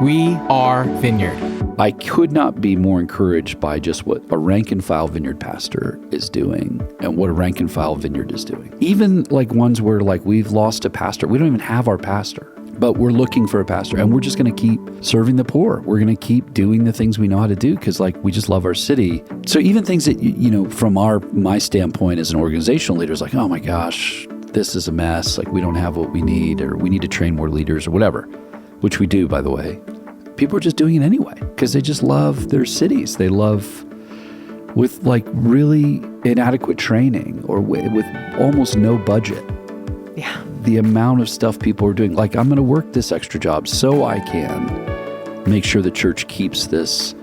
We are Vineyard. I could not be more encouraged by just what a rank and file Vineyard pastor is doing and what a rank and file Vineyard is doing. Even like ones where like we've lost a pastor. We don't even have our pastor, but we're looking for a pastor and we're just going to keep serving the poor. We're going to keep doing the things we know how to do because like we just love our city. So even things that, you know, from my standpoint as an organizational leader is like, oh my gosh, this is a mess. Like we don't have what we need, or we need to train more leaders or whatever. Which we do, by the way. People are just doing it anyway because they just love their cities. They love with like really inadequate training or with almost no budget. Yeah. The amount of stuff people are doing. Like, I'm going to work this extra job so I can make sure the church keeps this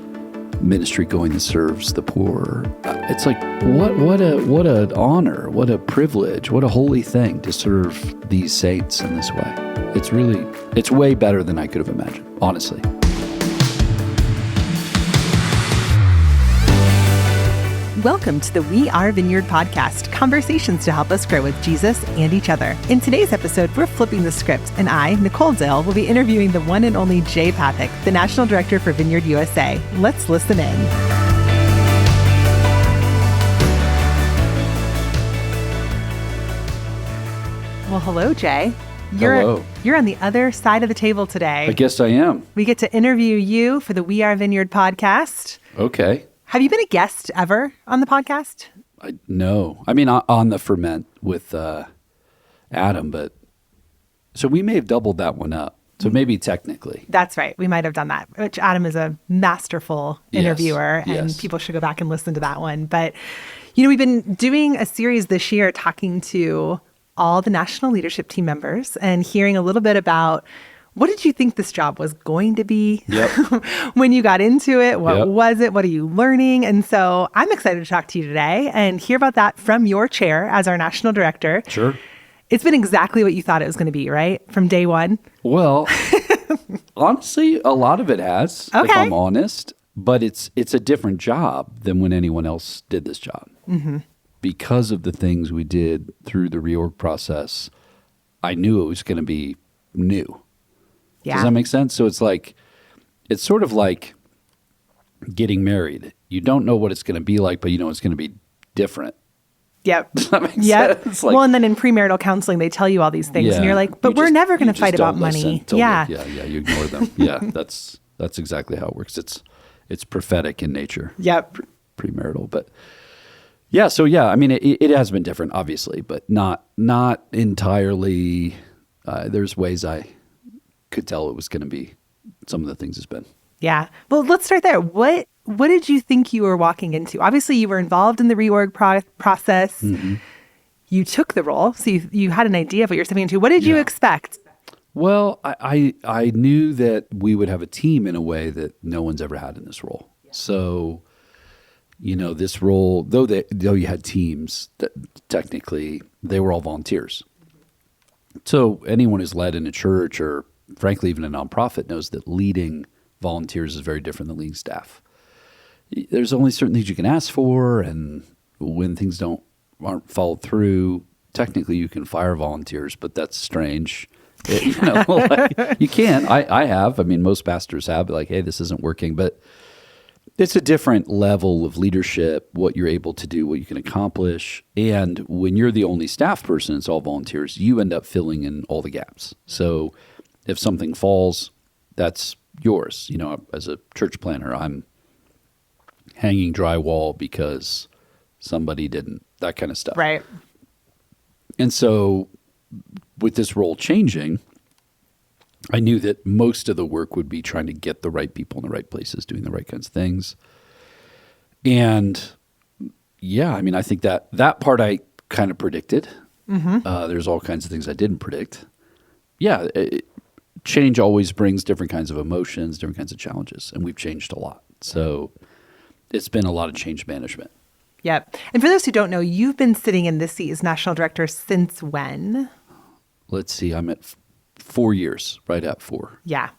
ministry going that serves the poor. It's like, what an honor, what a privilege, what a holy thing to serve these saints in this way. It's way better than I could have imagined, honestly. Welcome to the We Are Vineyard podcast, conversations to help us grow with Jesus and each other. In today's episode, we're flipping the script, and I, Nicole Dill, will be interviewing the one and only Jay Pathak, the National Director for Vineyard USA. Let's listen in. Well, hello, Jay. Hello. You're on the other side of the table today. I guess I am. We get to interview you for the We Are Vineyard podcast. Okay. Have you been a guest ever on the podcast? No. I mean, on the Ferment with Adam, but so we may have doubled that one up. So maybe technically. That's right. We might have done that, which Adam is a masterful interviewer, and people should go back and listen to that one. But, you know, we've been doing a series this year talking to all the national leadership team members and hearing a little bit about what did you think this job was going to be when you got into it? What was it? What are you learning? And so I'm excited to talk to you today and hear about that from your chair as our national director. Sure. It's been exactly what you thought it was going to be, right? From day one? Well, honestly, a lot of it has, if I'm honest. But it's a different job than when anyone else did this job. Mm-hmm. Because of the things we did through the reorg process, I knew it was going to be new. Yeah. Does that make sense? So it's sort of like getting married. You don't know what it's going to be like, but you know it's going to be different. Yep. Does that make sense? Well, and then in premarital counseling, they tell you all these things, and you're like, but we're never going to fight about money. Yeah, you ignore them. Yeah, that's exactly how it works. It's prophetic in nature. Yep. Premarital, but yeah. So yeah, I mean, it has been different, obviously, but not entirely. There's ways I could tell it was going to be some of the things it's been. Yeah. Well, let's start there. What did you think you were walking into? Obviously, you were involved in the reorg process. Mm-hmm. You took the role, so you had an idea of what you're stepping into. What did you expect? Well, I knew that we would have a team in a way that no one's ever had in this role. Yeah. So, you know, this role, though you had teams, that technically they were all volunteers. So anyone who's led in a church or frankly even a nonprofit knows that leading volunteers is very different than leading staff. There's only certain things you can ask for, and when things aren't followed through, technically you can fire volunteers, but that's strange. You can. I have. I mean, most pastors have. Like, hey, this isn't working, but it's a different level of leadership, what you're able to do, what you can accomplish. And when you're the only staff person, it's all volunteers, you end up filling in all the gaps. So if something falls, that's yours. You know, as a church planner, I'm hanging drywall because somebody didn't, that kind of stuff. Right. And so with this role changing, I knew that most of the work would be trying to get the right people in the right places, doing the right kinds of things. And yeah, I mean, I think that part I kind of predicted. Mm-hmm. There's all kinds of things I didn't predict. Yeah, change always brings different kinds of emotions, different kinds of challenges, and we've changed a lot. So it's been a lot of change management. Yep. And for those who don't know, you've been sitting in this seat as national director since when? Let's see, I'm at 4 years, right at 4. Yeah.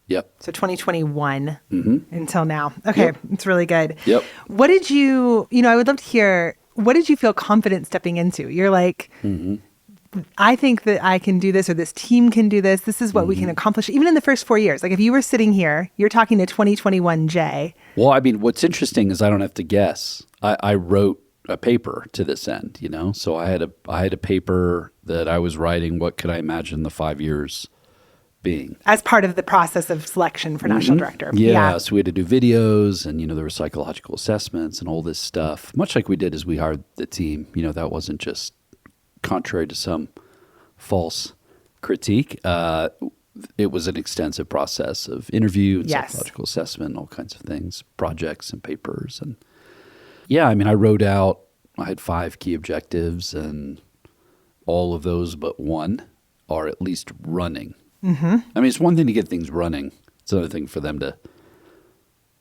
Yep. So 2021 until now. Okay. Yep. It's really good. Yep. What did I would love to hear, what did you feel confident stepping into? You're like, I think that I can do this, or this team can do this. This is what we can accomplish, even in the first 4 years. Like if you were sitting here, you're talking to 2021 Jay. Well, I mean, what's interesting is I don't have to guess. I wrote a paper to this end, So I had a paper that I was writing. What could I imagine the 5 years being? As part of the process of selection for national director. Yeah. So we had to do videos, and, there were psychological assessments and all this stuff, much like we did as we hired the team. That wasn't just contrary to some false critique. It was an extensive process of interview and psychological assessment, all kinds of things, projects and papers. And yeah, I mean, I had 5 key objectives, and all of those but one are at least running. I mean, it's one thing to get things running. It's another thing for them to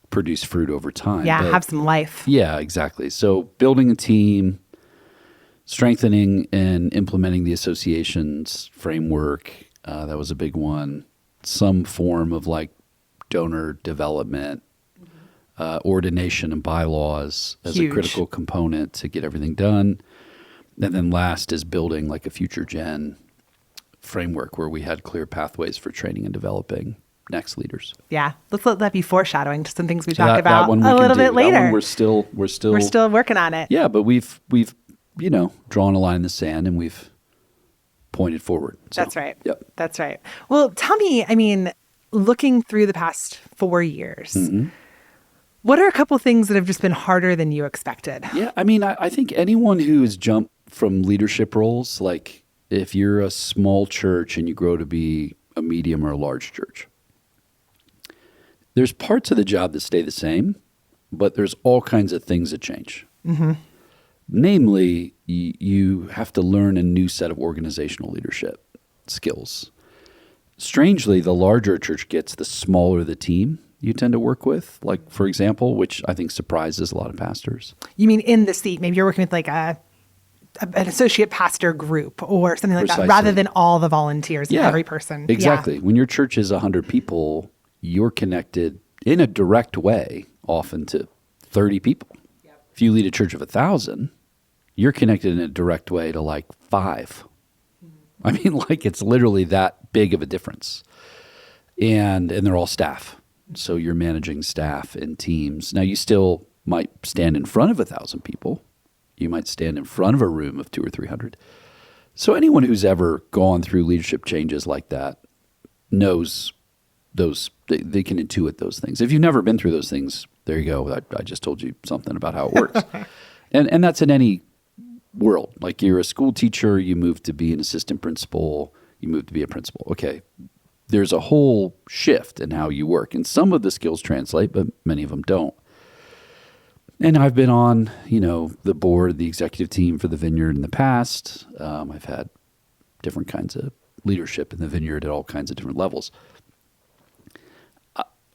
produce fruit over time. Yeah, have some life. Yeah, exactly. So building a team, strengthening and implementing the association's framework, that was a big one. Some form of like donor development, ordination and bylaws as Huge. A critical component to get everything done. And then last is building like a future gen framework where we had clear pathways for training and developing next leaders. Yeah. Let's let that be foreshadowing to some things we talk about that one a little bit later. That one we're still working on it. Yeah, but we've drawn a line in the sand and we've pointed forward. So, That's right. Yep. That's right. Well, tell me, I mean, looking through the past 4 years, what are a couple things that have just been harder than you expected? Yeah, I mean, I think anyone who has jumped from leadership roles, like if you're a small church and you grow to be a medium or a large church, there's parts of the job that stay the same, but there's all kinds of things that change. Namely, you have to learn a new set of organizational leadership skills. Strangely, the larger a church gets, the smaller the team you tend to work with. Like, for example, which I think surprises a lot of pastors. You mean in the seat? Maybe you're working with like an associate pastor group or something like Precisely. that, rather than all the volunteers and every person. Exactly. Yeah. When your church is 100 people, you're connected in a direct way often to 30 people. Yep. If you lead a church of 1,000, you're connected in a direct way to like 5. I mean, like it's literally that big of a difference. And they're all staff. So you're managing staff and teams. Now you still might stand in front of 1,000 people. You might stand in front of a room of 200 or 300. So anyone who's ever gone through leadership changes like that knows those, they can intuit those things. If you've never been through those things, there you go. I just told you something about how it works. and that's in any world. Like you're a school teacher, you move to be an assistant principal, you move to be a principal. Okay, there's a whole shift in how you work. And some of the skills translate, but many of them don't. And I've been on, the board, the executive team for the Vineyard in the past. I've had different kinds of leadership in the Vineyard at all kinds of different levels.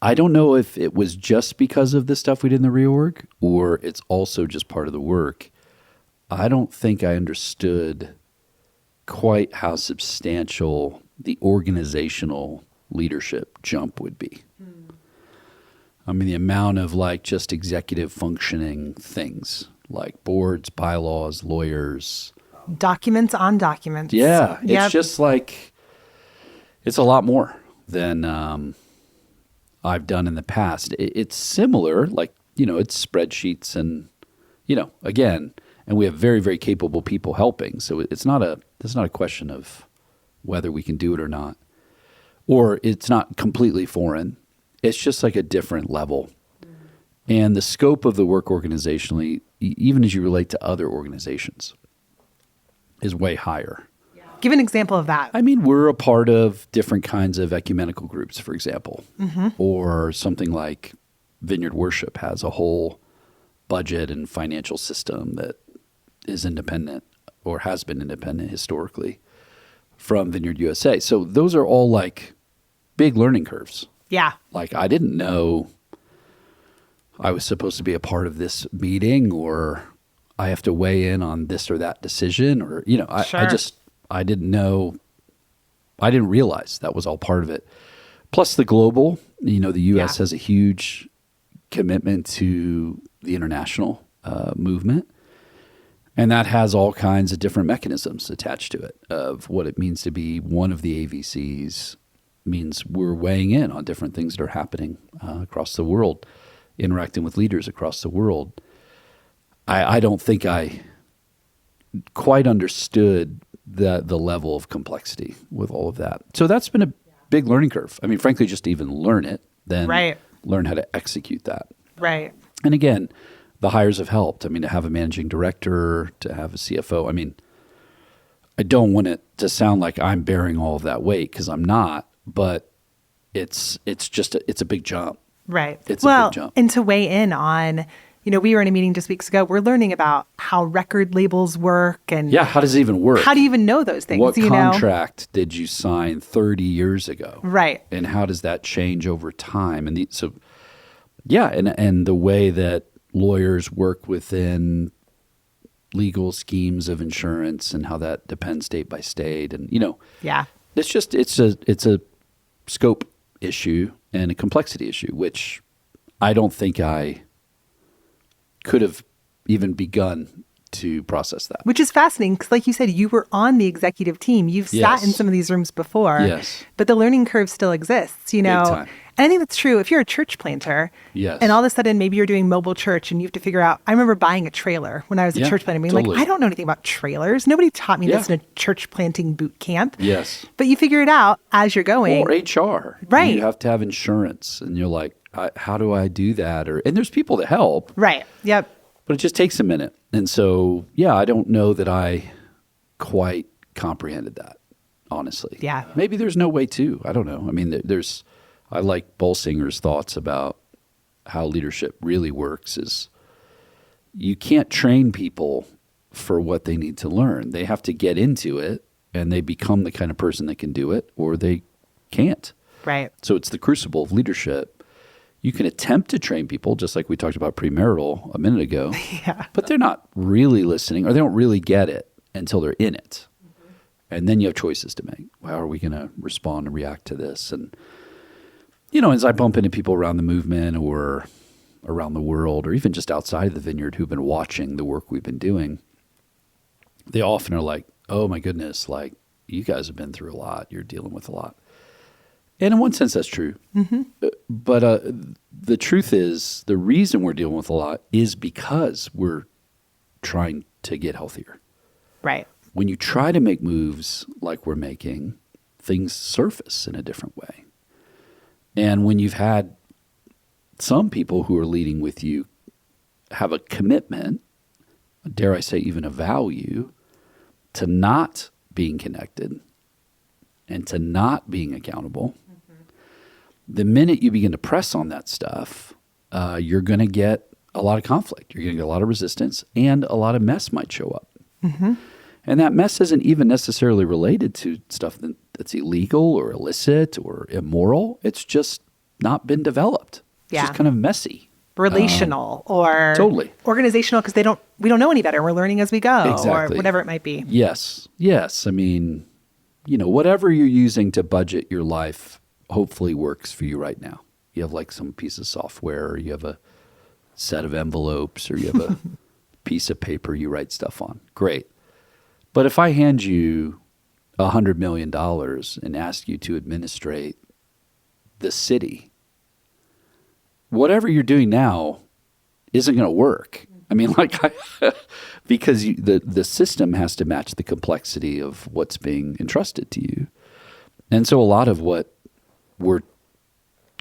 I don't know if it was just because of the stuff we did in the reorg or it's also just part of the work. I don't think I understood quite how substantial the organizational leadership jump would be. I mean, the amount of like just executive functioning things like boards, bylaws, lawyers. Documents on documents. Yeah. It's just like, it's a lot more than I've done in the past. It's similar, like, it's spreadsheets and, again, and we have very, very capable people helping. So it's not a question of whether we can do it or not, or it's not completely foreign. It's just like a different level. And the scope of the work organizationally, even as you relate to other organizations, is way higher. Give an example of that. I mean, we're a part of different kinds of ecumenical groups, for example, or something like Vineyard Worship has a whole budget and financial system that is independent or has been independent historically from Vineyard USA. So those are all like big learning curves. Yeah. Like I didn't know I was supposed to be a part of this meeting or I have to weigh in on this or that decision or, I didn't know, I didn't realize that was all part of it. Plus the global, the U.S. has a huge commitment to the international movement. And that has all kinds of different mechanisms attached to it of what it means to be one of the AVCs. Means we're weighing in on different things that are happening across the world, interacting with leaders across the world. I don't think I quite understood the level of complexity with all of that. So that's been a big learning curve. I mean, frankly, just to even learn it, then learn how to execute that. Right. And again, the hires have helped. I mean, to have a managing director, to have a CFO. I mean, I don't want it to sound like I'm bearing all of that weight because I'm not, but it's a big jump. Right. It's a big jump. And to weigh in on, we were in a meeting just weeks ago. We're learning about how record labels work and how does it even work? How do you even know those things? What contract did you sign 30 years ago? Right. And how does that change over time? And and the way that lawyers work within legal schemes of insurance and how that depends state by state. And, it's a scope issue and a complexity issue, which I don't think I could have even begun to process that. Which is fascinating because, like you said, you were on the executive team. You've sat in some of these rooms before. Yes. But the learning curve still exists, Big time. And I think that's true. If you're a church planter, and all of a sudden maybe you're doing mobile church and you have to figure out, I remember buying a trailer when I was a church planter, being like, I don't know anything about trailers. Nobody taught me this in a church planting boot camp. Yes. But you figure it out as you're going. Or HR. Right. You have to have insurance and you're like, how do I do that? And there's people that help. Right. Yep. But it just takes a minute. And so, I don't know that I quite comprehended that, honestly. Yeah. Maybe there's no way to. I don't know. I mean, I like Bolsinger's thoughts about how leadership really works is you can't train people for what they need to learn. They have to get into it and they become the kind of person that can do it or they can't. Right. So it's the crucible of leadership. You can attempt to train people, just like we talked about premarital a minute ago, but they're not really listening or they don't really get it until they're in it. Mm-hmm. And then you have choices to make. How are we going to respond and react to this? And, as I bump into people around the movement or around the world or even just outside of the Vineyard who've been watching the work we've been doing, they often are like, oh my goodness, like you guys have been through a lot. You're dealing with a lot. And in one sense, that's true. Mm-hmm. But the truth is, the reason we're dealing with a lot is because we're trying to get healthier. Right. When you try to make moves like we're making, things surface in a different way. And when you've had some people who are leading with you have a commitment, dare I say even a value, to not being connected and to not being accountable, the minute you begin to press on that stuff, you're going to get a lot of conflict. You're going to get a lot of resistance and a lot of mess might show up. Mm-hmm. And that mess isn't even necessarily related to stuff that's illegal or illicit or immoral. It's just not been developed. It's just kind of messy. Relational or totally organizational because we don't know any better. We're learning as we go or whatever it might be. Yes. I mean, whatever you're using to budget your life hopefully works for you right now. You have like some piece of software, or you have a set of envelopes, or you have a piece of paper you write stuff on. Great. But if I hand you $100 million and ask you to administrate the city, whatever you're doing now isn't going to work. I mean, because the system has to match the complexity of what's being entrusted to you. And so a lot of what we're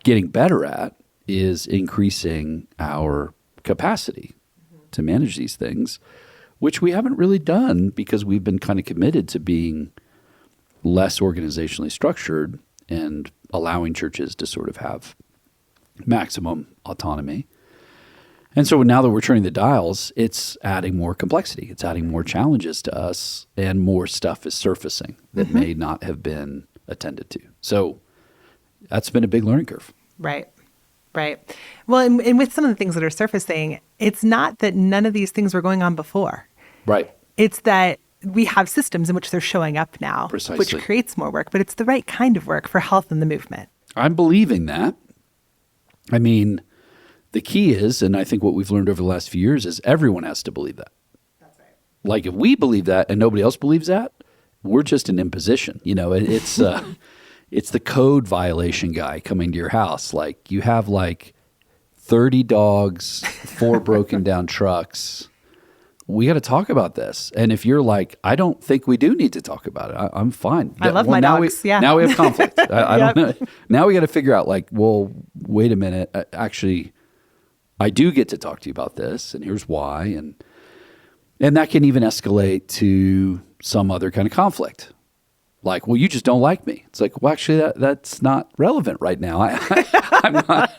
getting better at is increasing our capacity to manage these things, which we haven't really done because we've been kind of committed to being less organizationally structured and allowing churches to sort of have maximum autonomy. And so now that we're turning the dials, it's adding more complexity. It's adding more challenges to us, and more stuff is surfacing that may not have been attended to. So that's been a big learning curve. Right. Well, and with some of the things that are surfacing, it's not that none of these things were going on before. Right. It's that we have systems in which they're showing up now, Precisely. Which creates more work, but it's the right kind of work for health in the movement. I'm believing that. I mean, the key is, and I think what we've learned over the last few years is everyone has to believe that. That's right. like if we believe that and nobody else believes that, we're just an imposition. It's it's the code violation guy coming to your house. Like you have like 30 dogs, 4 broken down trucks. We got to talk about this. And if you're like, I don't think we do need to talk about it. I'm fine. I love my dogs. Now we have conflict. I don't know. Now we got to figure out like, well, wait a minute. Actually, I do get to talk to you about this, and here's why. And that can even escalate to some other kind of conflict. Like, well, you just don't like me. It's like, well, actually, that's not relevant right now. I'm not.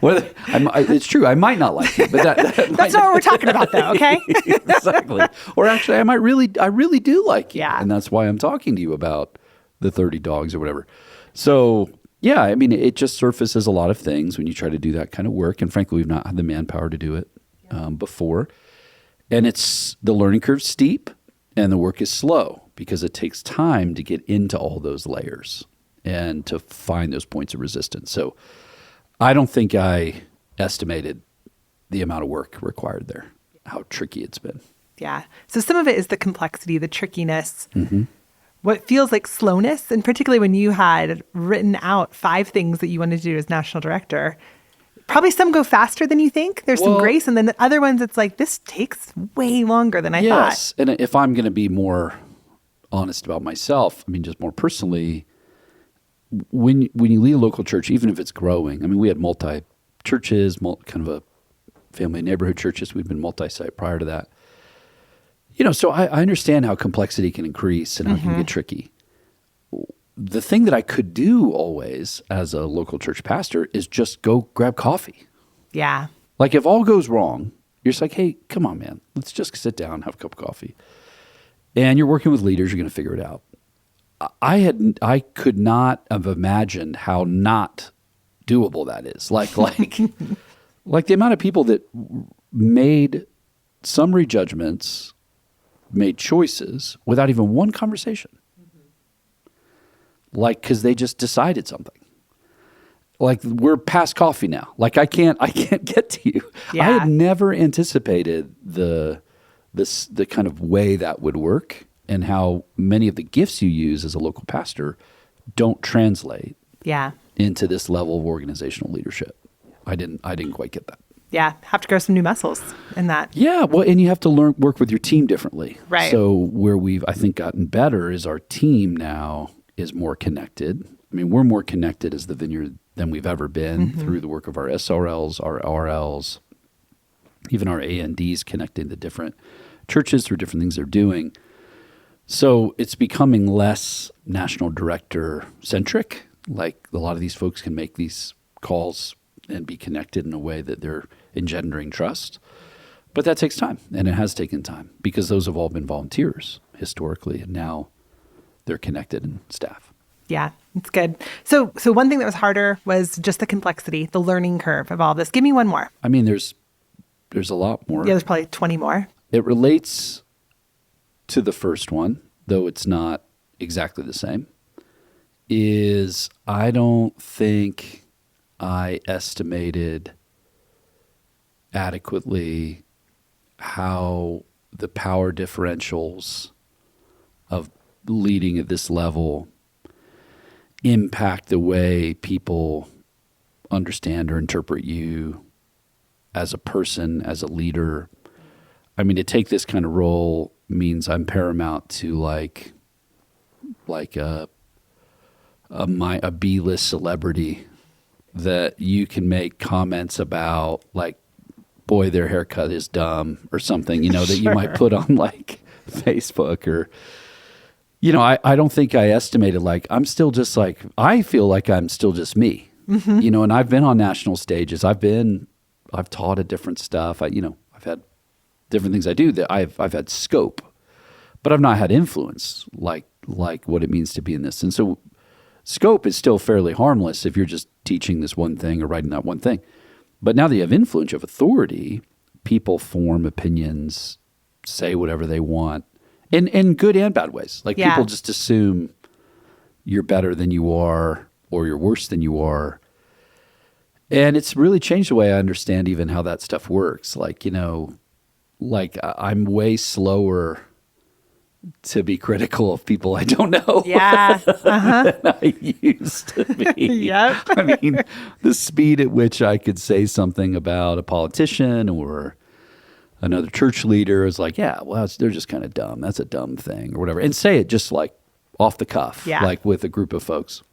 It's true. I might not like you, but that's not what we're talking about, though. Okay. Exactly. Or actually, I really do like you, yeah, and that's why I'm talking to you about the 30 dogs or whatever. So, yeah, I mean, it just surfaces a lot of things when you try to do that kind of work, and frankly, we've not had the manpower to do it before, and the learning curve's steep, and the work is slow. Because it takes time to get into all those layers and to find those points of resistance. So I don't think I estimated the amount of work required there, how tricky it's been. Yeah. So some of it is the complexity, the trickiness, what feels like slowness, and particularly when you had written out 5 things that you wanted to do as national director. Probably some go faster than you think. There's some grace, and then the other ones, it's like, this takes way longer than I thought. Yes, and if I'm going to be more honest about myself, I mean, just more personally, when you lead a local church, even if it's growing, I mean, we had multi-churches, kind of a family neighborhood churches. We've been multi-site prior to that. So I understand how complexity can increase and how it can get tricky. The thing that I could do always as a local church pastor is just go grab coffee. Yeah. Like if all goes wrong, you're just like, hey, come on, man, let's just sit down, have a cup of coffee. And you're working with leaders, you're going to figure it out. I could not have imagined how not doable that is. Like the amount of people that made summary judgments, made choices without even one conversation. Like, because they just decided something. Like we're past coffee now. Like I can't get to you. Yeah. I had never anticipated the kind of way that would work, and how many of the gifts you use as a local pastor don't translate into this level of organizational leadership. I didn't quite get that. Yeah, have to grow some new muscles in that. Yeah, well, and you have to work with your team differently. Right. So where we've, I think, gotten better is our team now is more connected. I mean, we're more connected as the Vineyard than we've ever been through the work of our SRLs, our RLs, even our ANDs connecting to different churches through different things they're doing. So it's becoming less national director centric. Like a lot of these folks can make these calls and be connected in a way that they're engendering trust. But that takes time, and it has taken time, because those have all been volunteers historically, and now they're connected in staff. Yeah, it's good. So one thing that was harder was just the complexity, the learning curve of all this. Give me one more. I mean, there's a lot more. Yeah, there's probably 20 more. It relates to the first one, though it's not exactly the same, is I don't think I estimated adequately how the power differentials of leading at this level impact the way people understand or interpret you as a person, as a leader. I mean, to take this kind of role means I'm paramount to like a B-list celebrity that you can make comments about, like, boy, their haircut is dumb or something, that you might put on like Facebook or, I don't think I estimated, like, I'm still just like, I feel like I'm still just me, and I've been on national stages. I've taught at different stuff. I've had different things I do that I've had scope, but I've not had influence like what it means to be in this. And so scope is still fairly harmless if you're just teaching this one thing or writing that one thing. But now that you have influence, you have authority, people form opinions, say whatever they want, in good and bad ways. Like people just assume you're better than you are or you're worse than you are. And it's really changed the way I understand even how that stuff works. Like like I'm way slower to be critical of people I don't know Yeah. than I used to be. Yep. I mean, the speed at which I could say something about a politician or another church leader is like, yeah, well, they're just kind of dumb. That's a dumb thing or whatever. And say it just like off the cuff, like with a group of folks.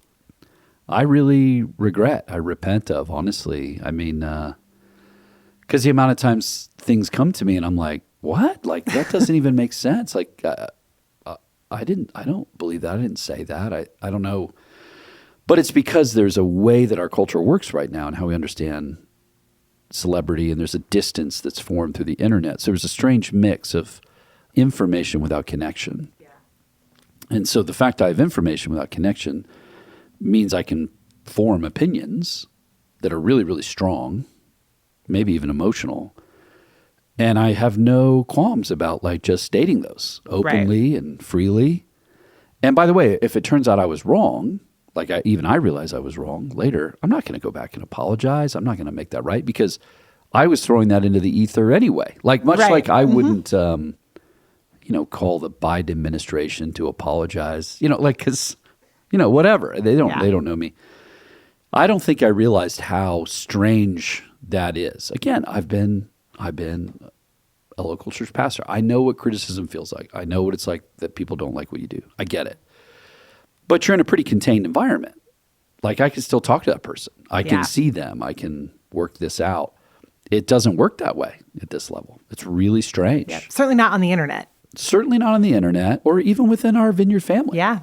I really I repent of, honestly. I mean, because the amount of times things come to me and I'm like, what? Like, that doesn't even make sense. Like, I don't believe that. I didn't say that. I don't know. But it's because there's a way that our culture works right now and how we understand celebrity, and there's a distance that's formed through the internet. So there's a strange mix of information without connection. Yeah. And so the fact I have information without connection means I can form opinions that are really, really strong, maybe even emotional. And I have no qualms about like just stating those openly and freely. And by the way, if it turns out I was wrong, like I realize I was wrong later, I'm not going to go back and apologize. I'm not going to make that right because I was throwing that into the ether anyway. Like much like I wouldn't, call the Biden administration to apologize, because, whatever. They don't know me. I don't think I realized how strange that is. Again, I've been a local church pastor. I know what criticism feels like. I know what it's like that people don't like what you do. I get it. But you're in a pretty contained environment. Like I can still talk to that person. I can see them. I can work this out. It doesn't work that way at this level. It's really strange. Yep. Certainly not on the internet. Certainly not on the internet or even within our Vineyard family. Yeah.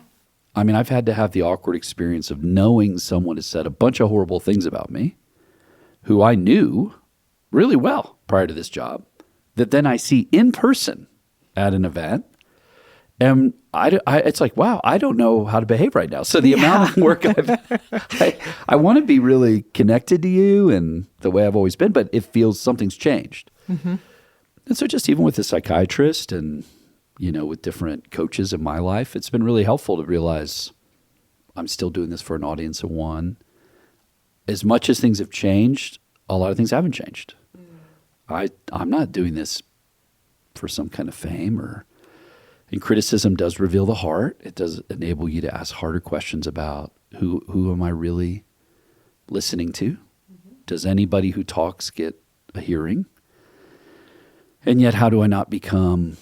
I mean, I've had to have the awkward experience of knowing someone has said a bunch of horrible things about me who I knew really well prior to this job, that then I see in person at an event. And it's like, wow, I don't know how to behave right now. So the amount of work I want to be really connected to you and the way I've always been, but it feels something's changed. Mm-hmm. And so just even with the psychiatrist and, with different coaches in my life, it's been really helpful to realize I'm still doing this for an audience of one. As much as things have changed, a lot of things haven't changed. I'm not doing this for some kind of fame and criticism does reveal the heart. It does enable you to ask harder questions about who am I really listening to? Mm-hmm. Does anybody who talks get a hearing? And yet, how do I not become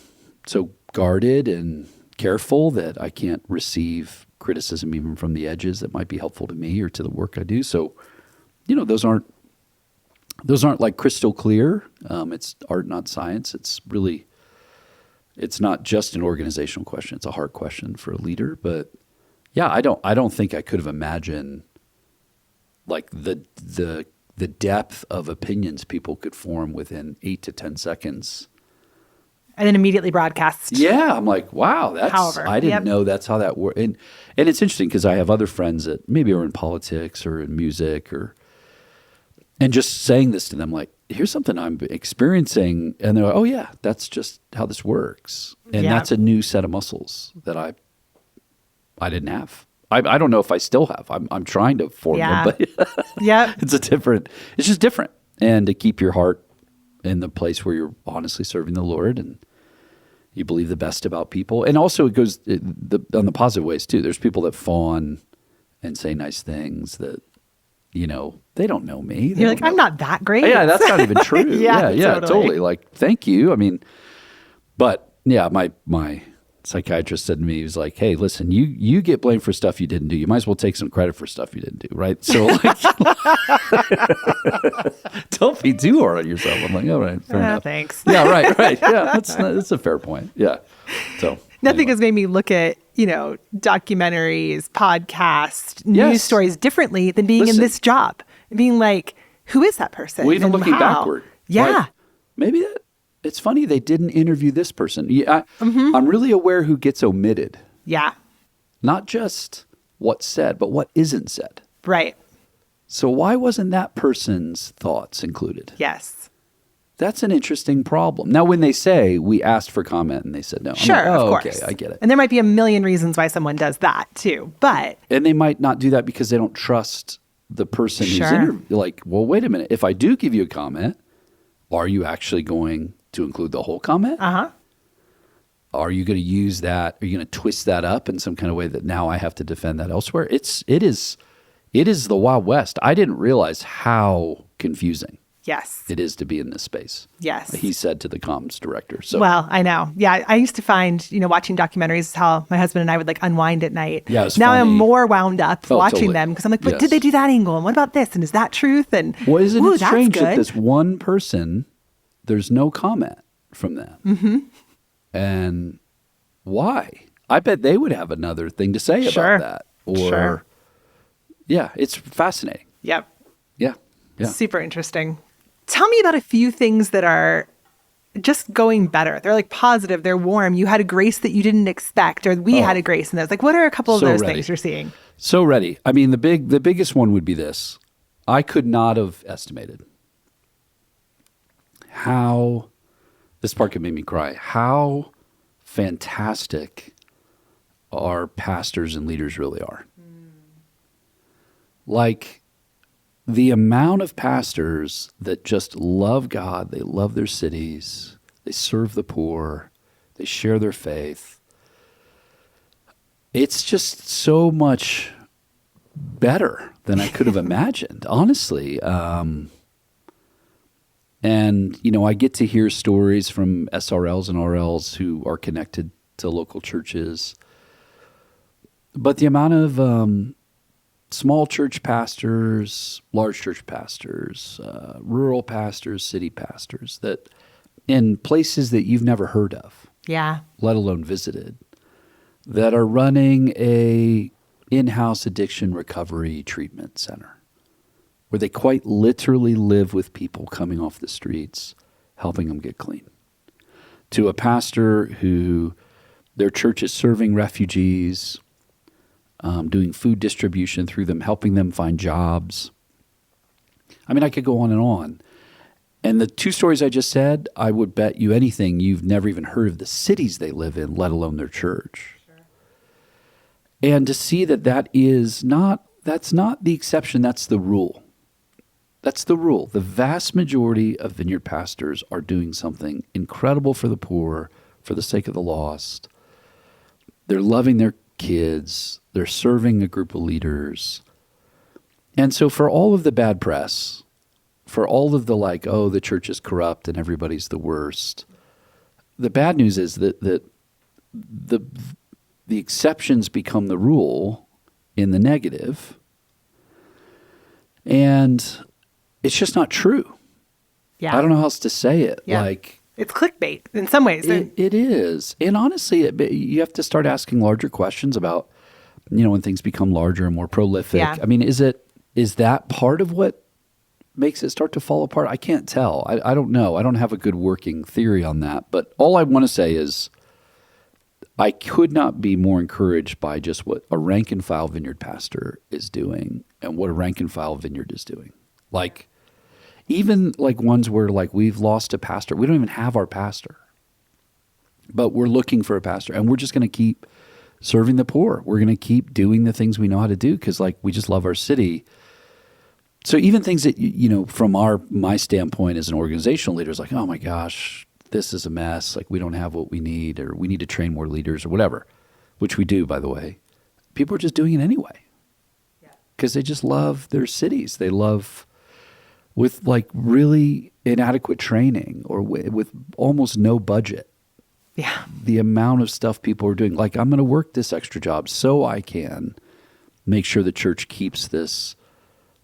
so guarded and careful that I can't receive criticism even from the edges that might be helpful to me or to the work I do? So, those aren't like crystal clear. It's art, not science. It's not just an organizational question. It's a hard question for a leader. But yeah, I don't think I could have imagined like the depth of opinions people could form within 8 to 10 seconds. And then immediately broadcast. Yeah, I'm like, wow, I didn't know that's how that worked. And it's interesting because I have other friends that maybe are in politics or in music and just saying this to them, like, here's something I'm experiencing. And they're like, oh yeah, that's just how this works. And that's a new set of muscles that I didn't have. I don't know if I still have. I'm trying to form them, but it's just different. And to keep your heart in the place where you're honestly serving the Lord and you believe the best about people. And also it goes on the positive ways too. There's people that fawn and say nice things that, they don't know me. You're like, I'm not that great. Yeah, that's not even true. yeah, totally. Like, thank you. I mean, but yeah, my psychiatrist said to me, he was like, hey, listen, you get blamed for stuff you didn't do. You might as well take some credit for stuff you didn't do, right? So like, don't be too hard on yourself. I'm like, all right, fair enough. Thanks. Yeah, right. Yeah, that's a fair point. Yeah. So nothing has made me look at, documentaries, podcasts, news stories differently than being in this job. Being like, who is that person? Well, even looking backward. Yeah. Like, maybe it's funny they didn't interview this person. Yeah, I'm really aware who gets omitted. Yeah. Not just what's said, but what isn't said. Right. So why wasn't that person's thoughts included? Yes. That's an interesting problem. Now, when they say we asked for comment and they said no, sure, like, of course. Okay, I get it. And there might be a million reasons why someone does that too, and they might not do that because they don't trust the person who's interviewed. Like, well, wait a minute. If I do give you a comment, are you actually going to include the whole comment? Uh-huh. Are you going to use that? Are you going to twist that up in some kind of way that now I have to defend that elsewhere? It is the Wild West. I didn't realize how confusing Yes. it is to be in this space. Yes. He said to the comms director. So, well, I know. Yeah. I used to find, watching documentaries is how my husband and I would like unwind at night. Yeah, it was now funny. I'm more wound up watching totally. them because I'm like, but Yes. did they do that angle? And what about this? And is that truth? And well, isn't ooh, it that's strange good. that this one person, there's no comment from them? Mm-hmm. And why? I bet they would have another thing to say Sure. about that. Or, Sure. yeah, it's fascinating. Yep. Yeah. Yeah. Super interesting. Tell me about a few things that are just going better. They're like positive. They're warm. You had a grace that you didn't expect, or we had a grace in those. Like, what are a couple of So those ready. things you're seeing? So ready. I mean, the biggest one would be this. I could not have estimated how, this part could make me cry, how fantastic our pastors and leaders really are. Like, the amount of pastors that just love God, they love their cities, they serve the poor, they share their faith. It's just so much better than I could have imagined, honestly. And, I get to hear stories from SRLs and RLs who are connected to local churches. But the amount of small church pastors, large church pastors, rural pastors, city pastors, that in places that you've never heard of, Yeah. let alone visited, that are running a in-house addiction recovery treatment center where they quite literally live with people coming off the streets, helping them get clean. To a pastor who their church is serving refugees, doing food distribution through them, helping them find jobs. I mean, I could go on and on. And the two stories I just said, I would bet you anything you've never even heard of the cities they live in, let alone their church. Sure. And to see that's not the exception, that's the rule. That's the rule. The vast majority of Vineyard pastors are doing something incredible for the poor, for the sake of the lost. They're loving their kids. They're serving a group of leaders. And so for all of the bad press, for all of the the church is corrupt and everybody's the worst, the bad news is that the exceptions become the rule in the negative. And it's just not true. Yeah. I don't know how else to say it. Yeah. It's clickbait in some ways. It is. And honestly, you have to start asking larger questions about, when things become larger and more prolific. Yeah. I mean, is that part of what makes it start to fall apart? I can't tell. I don't know. I don't have a good working theory on that. But all I want to say is I could not be more encouraged by just what a rank and file Vineyard pastor is doing and what a rank and file Vineyard is doing. Even ones where we've lost a pastor. We don't even have our pastor. But we're looking for a pastor. And we're just going to keep serving the poor. We're going to keep doing the things we know how to do because we just love our city. So even things that, from my standpoint as an organizational leader is oh my gosh, this is a mess. We don't have what we need, or we need to train more leaders or whatever, which we do, by the way. People are just doing it anyway because they just love their cities. They love with really inadequate training or with almost no budget. Yeah. The amount of stuff people are doing. I'm going to work this extra job so I can make sure the church keeps this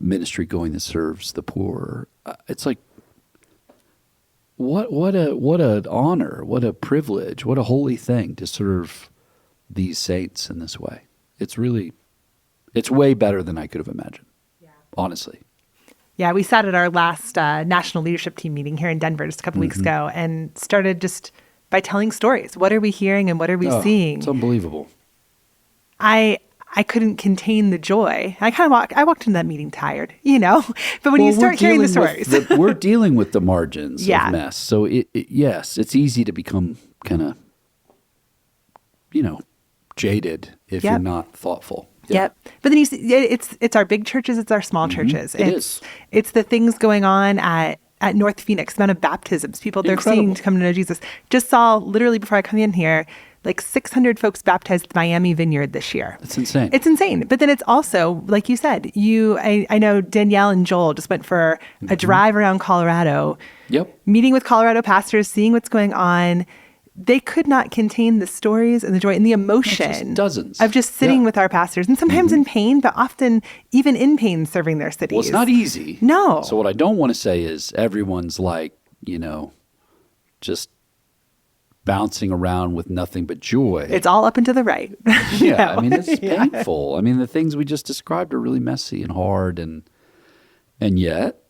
ministry going that serves the poor. It's what an honor, what a privilege, what a holy thing to serve these saints in this way. It's way better than I could have imagined, honestly. Yeah, we sat at our last national leadership team meeting here in Denver just a couple weeks ago and started just by telling stories. What are we hearing and what are we seeing? It's unbelievable. I couldn't contain the joy. I walked into that meeting tired, But when you start hearing the stories, we're dealing with the margins Yeah. of mess. So yes, it's easy to become kind of, jaded if Yep. you're not thoughtful. Yep. But then it's our big churches, it's our small churches. It is. It's the things going on at at North Phoenix, the amount of baptisms, people they're Incredible. seeing to come to know Jesus. Just saw literally before I come in here, like 600 folks baptized at the Miami Vineyard this year. It's insane. It's insane. But then it's also, like you said, I know Danielle and Joel just went for a drive around Colorado, meeting with Colorado pastors, seeing what's going on. They could not contain the stories and the joy and the emotion dozens of just sitting with our pastors, and sometimes in pain, but often even in pain, serving their cities. Well, it's not easy. No. So what I don't want to say is everyone's like, just bouncing around with nothing but joy. It's all up and to the right. Yeah, I mean, it's painful. I mean, the things we just described are really messy and hard, and yet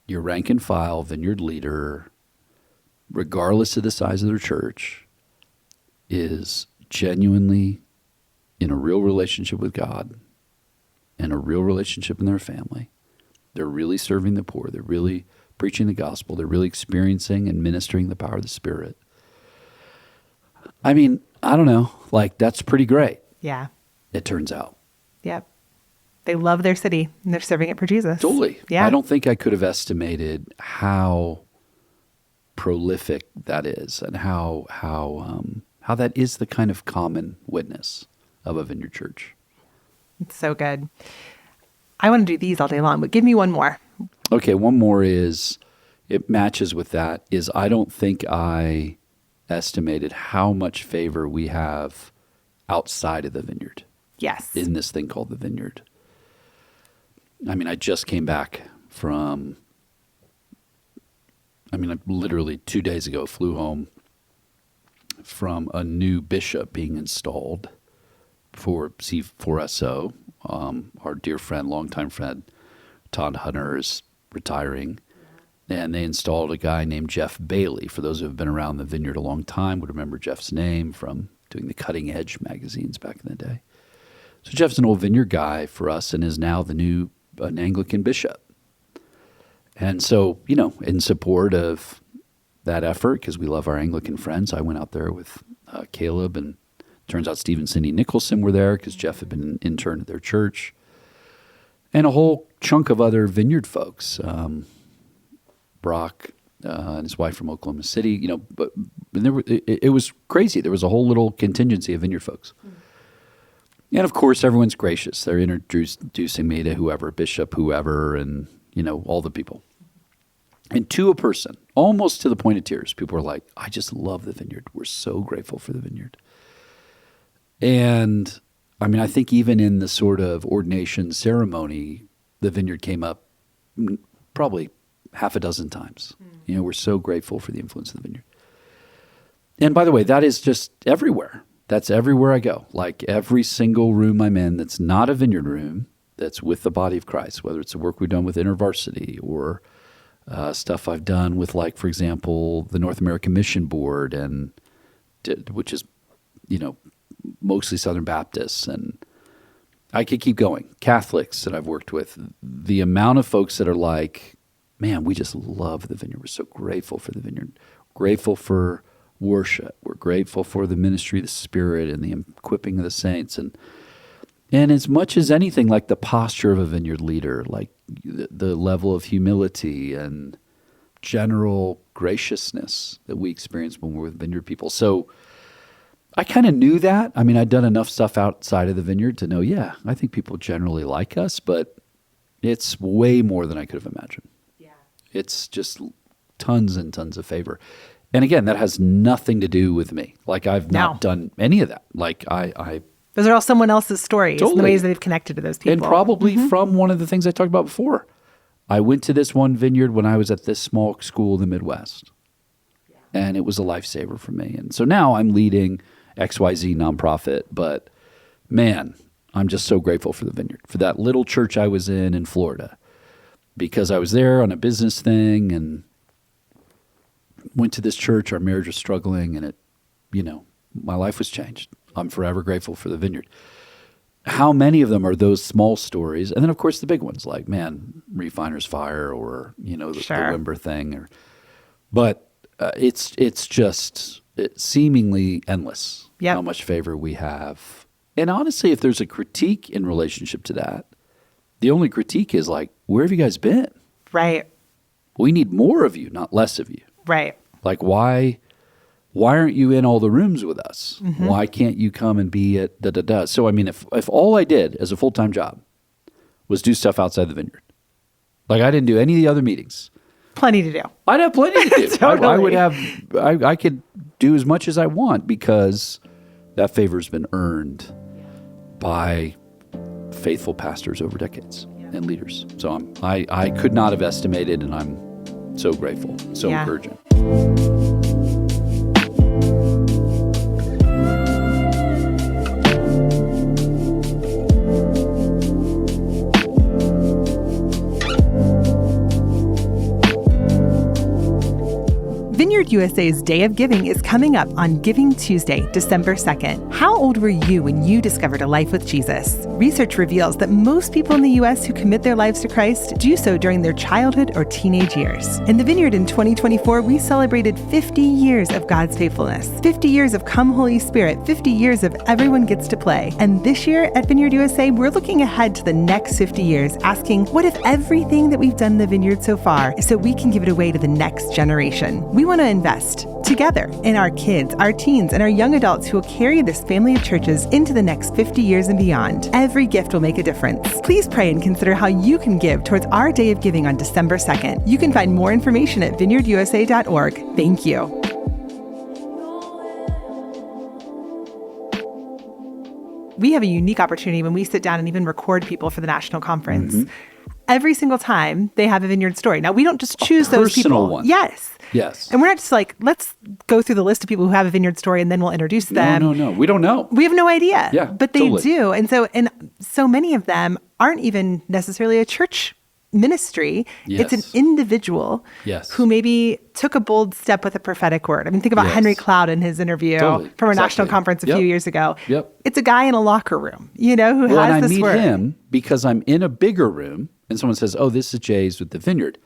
your rank and file vineyard leader, regardless of the size of their church, is genuinely in a real relationship with God and a real relationship in their family. They're really serving the poor. They're really preaching the gospel. They're really experiencing and ministering the power of the Spirit. I mean, I don't know. Like, that's pretty great. Yeah. It turns out. Yep. They love their city and they're serving it for Jesus. Totally. Yeah. I don't think I could have estimated how prolific that is and how that is the kind of common witness of a vineyard church. It's so good. I want to do these all day long, but give me one more. Okay, one more is, it matches with that, is I don't think I estimated how much favor we have outside of the vineyard. Yes. In this thing called the vineyard. I mean, I just came back from, I literally 2 days ago flew home from a new bishop being installed for C4SO. Our dear friend, longtime friend, Todd Hunter is retiring. And they installed a guy named Jeff Bailey. For those who have been around the vineyard a long time would remember Jeff's name from doing the Cutting Edge magazines back in the day. So Jeff's an old vineyard guy for us and is now an Anglican bishop. And so, in support of that effort, because we love our Anglican friends, I went out there with Caleb, and turns out Steve and Cindy Nicholson were there because Jeff had been an intern at their church. And a whole chunk of other vineyard folks. Brock and his wife from Oklahoma City, but it was crazy. There was a whole little contingency of vineyard folks. And of course, everyone's gracious. They're introducing me to whoever, bishop, whoever, and, all the people. And to a person, almost to the point of tears, people were like, I just love the vineyard. We're so grateful for the vineyard. And I think even in the sort of ordination ceremony, the vineyard came up probably half a dozen times. We're so grateful for the influence of the vineyard. And by the way, that is just everywhere. That's everywhere I go. Like every single room I'm in that's not a vineyard room, that's with the body of Christ, whether it's the work we've done with InterVarsity or stuff I've done with, like, for example, the North American Mission Board, and which is, mostly Southern Baptists, and I could keep going. Catholics that I've worked with, the amount of folks that are like, man, we just love the vineyard. We're so grateful for the vineyard. Grateful for worship. We're grateful for the ministry of the Spirit and the equipping of the saints. And as much as anything, like the posture of a vineyard leader, like the level of humility and general graciousness that we experience when we're with vineyard people. So I kind of knew that. I'd done enough stuff outside of the vineyard to know, yeah, I think people generally like us, but it's way more than I could have imagined. It's just tons and tons of favor. And again, that has nothing to do with me. Like, I've not done any of that. Like, I those are all someone else's stories, totally. And the ways that they've connected to those people. And probably from one of the things I talked about before. I went to this one vineyard when I was at this small school in the Midwest. And it was a lifesaver for me. And so now I'm leading XYZ nonprofit. But man, I'm just so grateful for the vineyard, for that little church I was in Florida. Because I was there on a business thing and went to this church. Our marriage was struggling, and my life was changed. I'm forever grateful for the vineyard. How many of them are those small stories? And then, of course, the big ones like, man, Refiner's Fire, or, the Wimber thing. But it's just seemingly endless how much favor we have. And honestly, if there's a critique in relationship to that, the only critique is like, where have you guys been? Right. We need more of you, not less of you. Right. Like, why aren't you in all the rooms with us? Mm-hmm. Why can't you come and be at da-da-da? So, I mean, if all I did as a full-time job was do stuff outside the Vineyard, like I didn't do any of the other meetings. Plenty to do. I'd have plenty to do. Totally. I could do as much as I want because that favor's been earned by faithful pastors over decades and leaders. So I could not have estimated, and I'm so grateful, so encouraging. Vineyard USA's Day of Giving is coming up on Giving Tuesday, December 2nd. How old were you when you discovered a life with Jesus? Research reveals that most people in the U.S. who commit their lives to Christ do so during their childhood or teenage years. In the Vineyard in 2024, we celebrated 50 years of God's faithfulness, 50 years of Come Holy Spirit, 50 years of Everyone Gets to Play. And this year at Vineyard USA, we're looking ahead to the next 50 years, asking, what if everything that we've done in the Vineyard so far is so we can give it away to the next generation? We want to invest together in our kids, our teens, and our young adults who will carry this family of churches into the next 50 years and beyond. Every gift will make a difference. Please pray and consider how you can give towards our Day of Giving on December 2nd. You can find more information at vineyardusa.org. Thank you. We have a unique opportunity when we sit down and even record people for the national conference. Mm-hmm. Every single time they have a Vineyard story. Now, we don't just choose those people. One. Yes. And we're not just like, let's go through the list of people who have a Vineyard story and then we'll introduce them. No. We don't know. We have no idea. Yeah, but they do. And so many of them aren't even necessarily a church ministry. Yes. It's an individual who maybe took a bold step with a prophetic word. I mean, think about Henry Cloud in his interview from our national conference a few years ago. It's a guy in a locker room, who has this word. And I meet him because I'm in a bigger room and someone says, oh, this is Jay's with the Vineyard.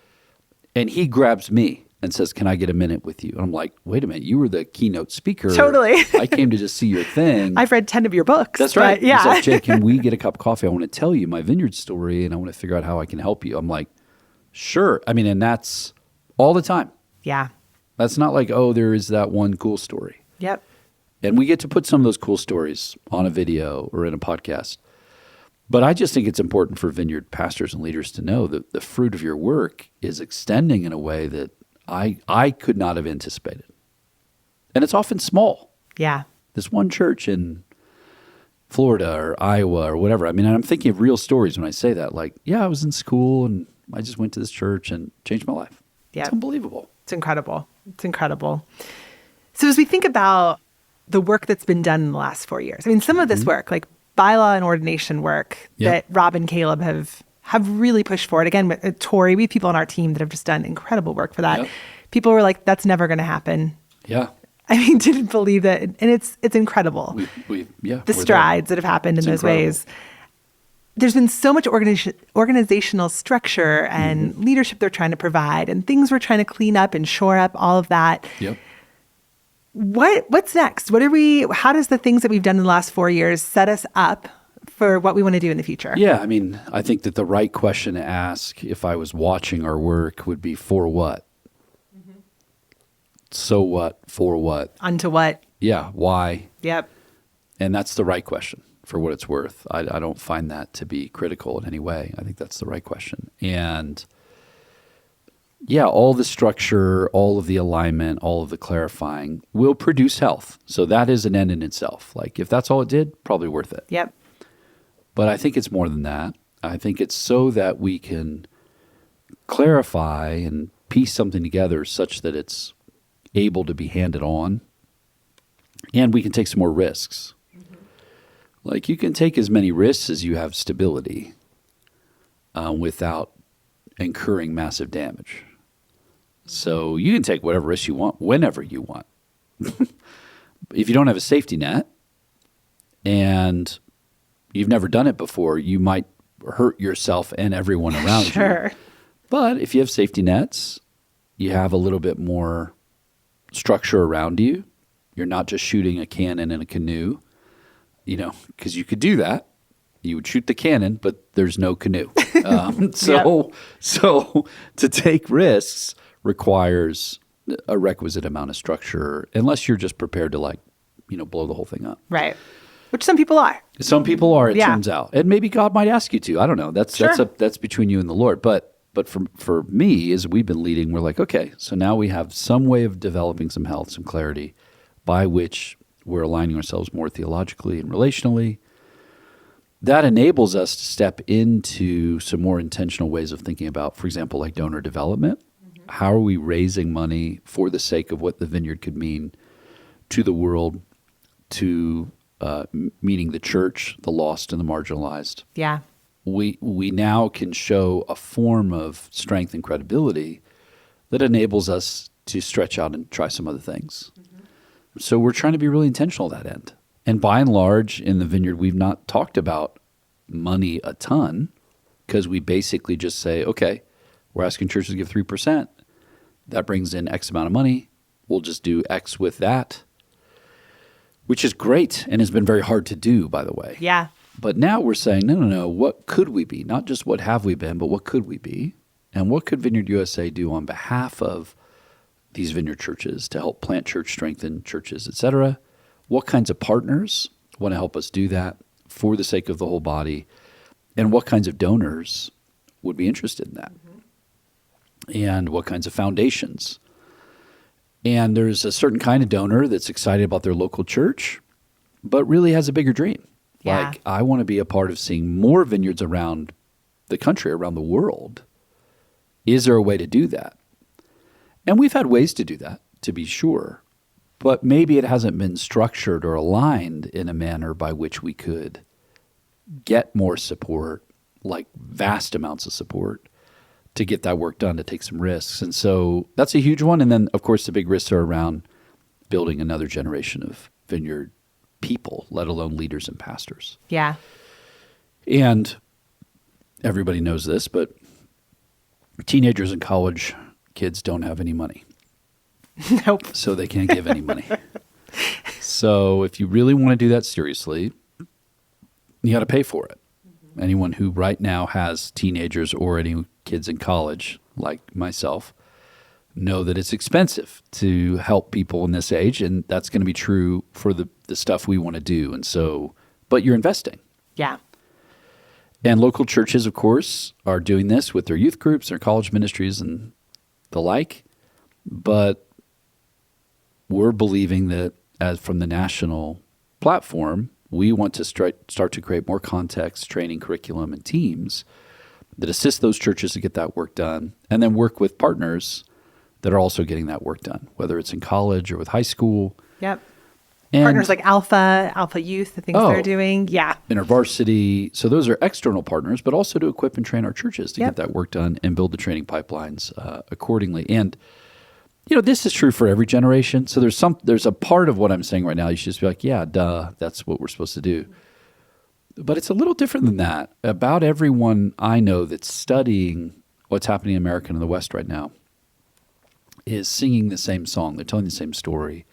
And he grabs me and says, can I get a minute with you? And I'm like, wait a minute, you were the keynote speaker. Totally. I came to just see your thing. I've read 10 of your books. That's right. Yeah. He's like, Jay, can we get a cup of coffee? I want to tell you my Vineyard story and I want to figure out how I can help you. I'm like, sure. I mean, and that's all the time. Yeah. That's not like, oh, there is that one cool story. Yep. And we get to put some of those cool stories on a video or in a podcast. But I just think it's important for Vineyard pastors and leaders to know that the fruit of your work is extending in a way that I could not have anticipated. And it's often small. Yeah. This one church in Florida or Iowa or whatever. I mean, I'm thinking of real stories when I say that. Like, yeah, I was in school and I just went to this church and changed my life. Yeah. It's unbelievable. It's incredible. It's incredible. So as we think about the work that's been done in the last 4 years, I mean, some of this work, like bylaw and ordination work that Rob and Caleb have really pushed forward. Again, with Tori, we have people on our team that have just done incredible work for that. Yep. People were like, that's never going to happen. Yeah. I mean, didn't believe it. And it's incredible. The strides that have happened in those ways. There's been so much organizational structure and leadership they're trying to provide and things we're trying to clean up and shore up, all of that. Yep. What's next? How does the things that we've done in the last 4 years set us up for what we want to do in the future? Yeah, I mean, I think that the right question to ask if I was watching our work would be, for what? Mm-hmm. So what? For what? Unto what? Yeah, why? Yep. And that's the right question for what it's worth. I don't find that to be critical in any way. I think that's the right question. And yeah, all the structure, all of the alignment, all of the clarifying will produce health. So that is an end in itself. Like if that's all it did, probably worth it. Yep. But I think it's more than that. I think it's so that we can clarify and piece something together such that it's able to be handed on and we can take some more risks. Mm-hmm. Like you can take as many risks as you have stability without incurring massive damage. So you can take whatever risk you want, whenever you want. If you don't have a safety net and you've never done it before, you might hurt yourself and everyone around Sure. you. But if you have safety nets, you have a little bit more structure around you. You're not just shooting a cannon in a canoe, because you could do that. You would shoot the cannon, but there's no canoe. So to take risks requires a requisite amount of structure, unless you're just prepared to blow the whole thing up. Right. Which some people are. Some people are, it turns out. And maybe God might ask you to. I don't know. That's between you and the Lord. But for me, as we've been leading, we're like, okay, so now we have some way of developing some health, some clarity, by which we're aligning ourselves more theologically and relationally. That enables us to step into some more intentional ways of thinking about, for example, like donor development. Mm-hmm. How are we raising money for the sake of what the Vineyard could mean to the world, to meaning the church, the lost, and the marginalized? Yeah. We now can show a form of strength and credibility that enables us to stretch out and try some other things. Mm-hmm. So we're trying to be really intentional at that end. And by and large, in the Vineyard, we've not talked about money a ton, because we basically just say, okay, we're asking churches to give 3%. That brings in X amount of money. We'll just do X with that, which is great and has been very hard to do, by the way. Yeah. But now we're saying, no, what could we be? Not just what have we been, but what could we be? And what could Vineyard USA do on behalf of these Vineyard churches to help plant church, strengthen churches, et cetera? What kinds of partners want to help us do that for the sake of the whole body? And what kinds of donors would be interested in that? Mm-hmm. And what kinds of foundations? And there's a certain kind of donor that's excited about their local church, but really has a bigger dream. Yeah. Like, I want to be a part of seeing more vineyards around the country, around the world. Is there a way to do that? And we've had ways to do that, to be sure. But maybe it hasn't been structured or aligned in a manner by which we could get more support, like vast amounts of support, to get that work done, to take some risks. And so that's a huge one. And then, of course, the big risks are around building another generation of vineyard people, let alone leaders and pastors. Yeah. And everybody knows this, but teenagers and college kids don't have any money. Nope. So they can't give any money. So if you really want to do that seriously, you got to pay for it. Mm-hmm. Anyone who right now has teenagers or any kids in college, like myself, know that it's expensive to help people in this age, and that's going to be true for the stuff we want to do. And so, but you're investing. Yeah. And local churches, of course, are doing this with their youth groups, their college ministries, and the like. But we're believing that, as from the national platform, we want to start to create more context, training, curriculum, and teams that assist those churches to get that work done, and then work with partners that are also getting that work done, whether it's in college or with high school. Yep. And partners like Alpha Youth, the things they're doing. Yeah. InterVarsity. So those are external partners, but also to equip and train our churches to get that work done and build the training pipelines accordingly. And, this is true for every generation. So there's a part of what I'm saying right now. You should just be like, yeah, duh, that's what we're supposed to do. But it's a little different than that. About everyone I know that's studying what's happening in America and in the West right now is singing the same song. They're telling the same story,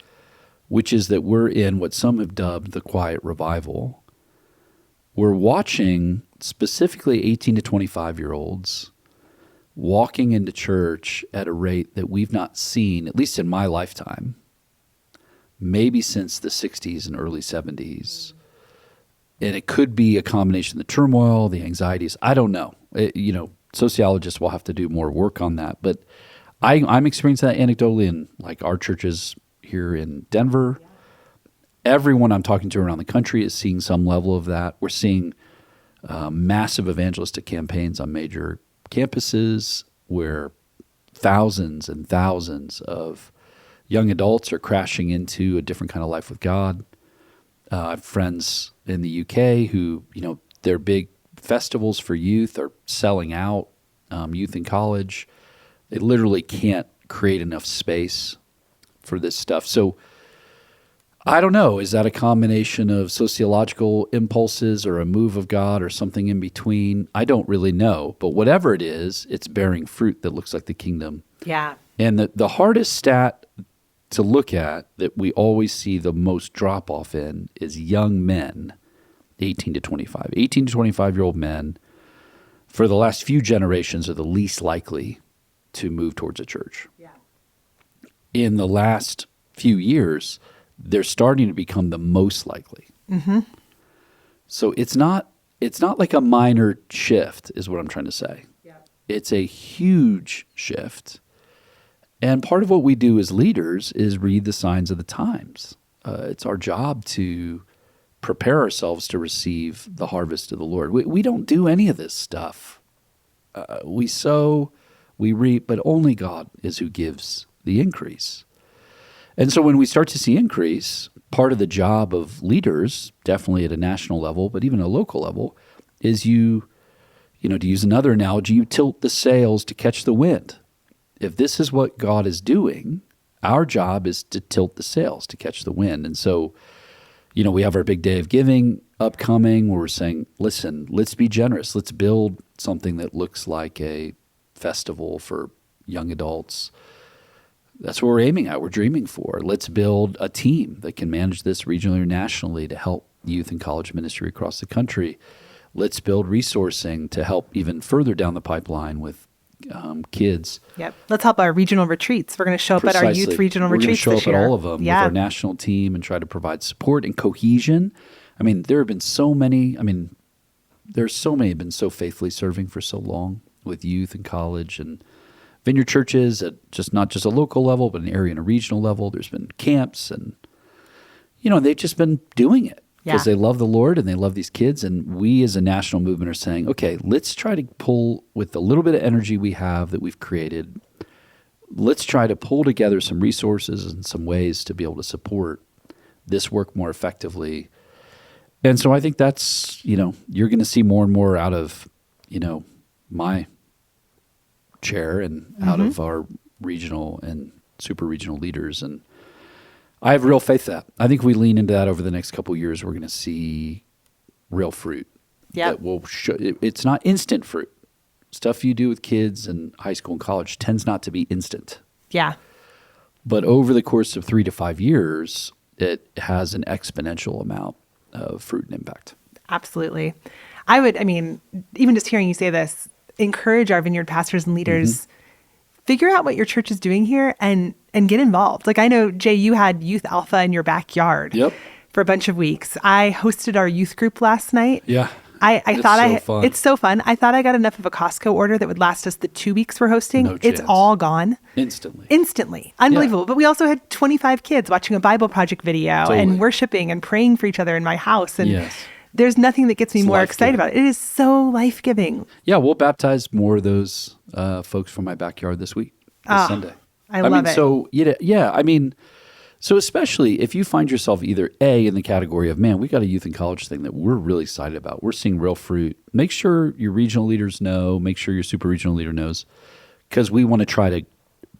which is that we're in what some have dubbed the quiet revival. We're watching specifically 18 to 25-year-olds walking into church at a rate that we've not seen, at least in my lifetime, maybe since the 60s and early 70s. And it could be a combination of the turmoil, the anxieties. I don't know. Sociologists will have to do more work on that. But I'm experiencing that anecdotally in like our churches here in Denver. Yeah. Everyone I'm talking to around the country is seeing some level of that. We're seeing massive evangelistic campaigns on major campuses where thousands and thousands of young adults are crashing into a different kind of life with God. I have friends in the UK who, their big festivals for youth are selling out, youth in college. They literally can't create enough space for this stuff. So I don't know, is that a combination of sociological impulses or a move of God or something in between? I don't really know. But whatever it is, it's bearing fruit that looks like the kingdom. Yeah. And the hardest stat to look at that we always see the most drop-off in is young men, 18 to 25. 18 to 25-year-old men for the last few generations are the least likely to move towards a church. Yeah. In the last few years, they're starting to become the most likely. Mm-hmm. So it's not like a minor shift, is what I'm trying to say. Yeah. It's a huge shift. And part of what we do as leaders is read the signs of the times. It's our job to prepare ourselves to receive the harvest of the Lord. We don't do any of this stuff. We sow, we reap, but only God is who gives the increase. And so when we start to see increase, part of the job of leaders, definitely at a national level, but even a local level, is to use another analogy, you tilt the sails to catch the wind. If this is what God is doing, our job is to tilt the sails to catch the wind. And so, we have our big day of giving upcoming where we're saying, listen, let's be generous. Let's build something that looks like a festival for young adults. That's what we're aiming at. We're dreaming for. Let's build a team that can manage this regionally or nationally to help youth and college ministry across the country. Let's build resourcing to help even further down the pipeline with kids. Yep. Let's help our regional retreats. We're going to show up at our youth regional retreats this year. We're going to show up at all of them with our national team and try to provide support and cohesion. I mean, there have been so many. There's so many have been so faithfully serving for so long with youth and college and Vineyard churches at not just a local level, but an area and a regional level. There's been camps and, they've just been doing it. Because they love the Lord and they love these kids. And we as a national movement are saying, okay, let's try to pull with the little bit of energy we have that we've created, let's try to pull together some resources and some ways to be able to support this work more effectively. And so I think that's, you're going to see more and more out of, my chair and out of our regional and super regional leaders. And I have real faith that. I think if we lean into that over the next couple of years, we're going to see real fruit. Yeah. That will show. It's not instant fruit. Stuff you do with kids in high school and college tends not to be instant. Yeah. But over the course of 3 to 5 years, it has an exponential amount of fruit and impact. Absolutely. Even just hearing you say this, encourage our Vineyard pastors and leaders, figure out what your church is doing here and get involved. Like I know, Jay, you had Youth Alpha in your backyard for a bunch of weeks. I hosted our youth group last night. Yeah. It's so fun. I thought I got enough of a Costco order that would last us the 2 weeks we're hosting. No it's chance. all gone. Instantly. Unbelievable. Yeah. But we also had 25 kids watching a Bible Project video and worshiping and praying for each other in my house. And there's nothing that gets me more excited about it. It is so life-giving. Yeah, we'll baptize more of those folks from my backyard this week, this Sunday. I love it. So, so especially if you find yourself either A, in the category of, man, we got a youth and college thing that we're really excited about. We're seeing real fruit. Make sure your regional leaders know. Make sure your super regional leader knows. Because we want to try to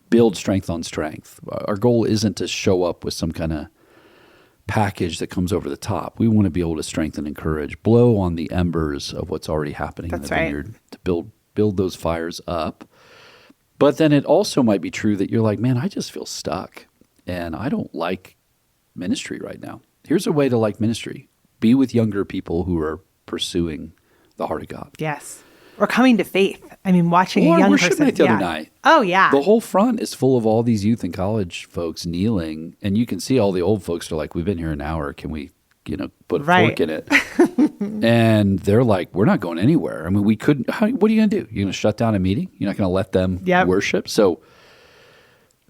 build strength on strength. Our goal isn't to show up with some kind of package that comes over the top. We want to be able to strengthen, encourage, blow on the embers of what's already happening in the vineyard to build those fires up. But then it also might be true that you're like, man, I just feel stuck and I don't like ministry right now. Here's a way to like ministry. Be with younger people who are pursuing the heart of God. Yes. Or coming to faith. Watching a young person. The other night. Oh, yeah. The whole front is full of all these youth and college folks kneeling, and you can see all the old folks are like, we've been here an hour. Can we, put a fork in it? And they're like, we're not going anywhere. We couldn't. What are you going to do? You're going to shut down a meeting? You're not going to let them worship? So,